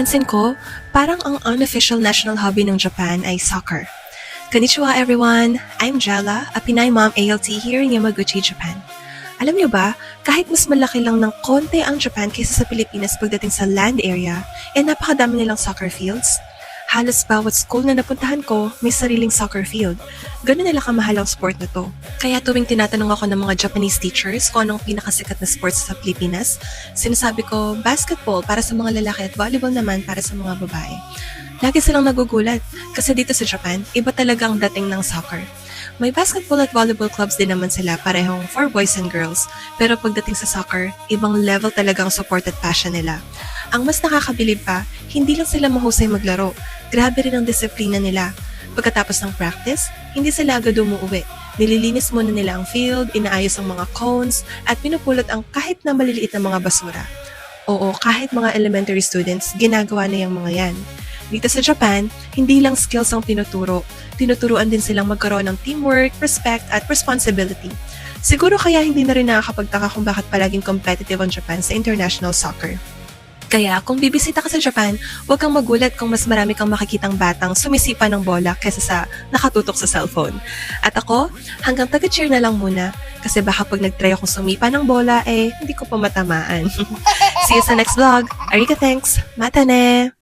Napansin ko, parang ang unofficial national hobby ng Japan ay soccer. Konnichiwa everyone! I'm Jella, a Pinay mom ALT here in Yamaguchi, Japan. Alam niyo ba, kahit mas malaki lang ng konti ang Japan kaysa sa Pilipinas pagdating sa land area, napakadami nilang soccer fields. Halos bawat school na napuntahan ko, may sariling soccer field. Ganun nila kamahal ang sport na to. Kaya tuwing tinatanong ako ng mga Japanese teachers kung anong pinakasikat na sports sa Pilipinas, sinasabi ko basketball para sa mga lalaki at volleyball naman para sa mga babae. Lagi silang nagugulat kasi dito sa Japan, iba talaga ang dating ng soccer. May basketball at volleyball clubs din naman sila parehong for boys and girls. Pero pagdating sa soccer, ibang level talaga ang support at passion nila. Ang mas nakakabilib pa, hindi lang sila mahusay maglaro. Grabe rin ang disiplina nila. Pagkatapos ng practice, hindi sila agad umuwi. Nililinis muna nila ang field, inaayos ang mga cones, at pinupulot ang kahit na maliliit na mga basura. Oo, kahit mga elementary students, ginagawa na yung mga yan. Dito sa Japan, hindi lang skills ang tinuturo. Tinuturuan din silang magkaroon ng teamwork, respect, at responsibility. Siguro kaya hindi na rin nakakapagtaka kung bakit palaging competitive ang Japan sa international soccer. Kaya kung bibisita ka sa Japan, huwag kang magulat kung mas marami kang makikitang batang sumisipa ng bola kaysa sa nakatutok sa cellphone. At ako, hanggang taga-cheer na lang muna kasi baka pag nag-try akong sumipa ng bola, hindi ko pa matamaan. See you sa next vlog. Arika, thanks. Mata ne!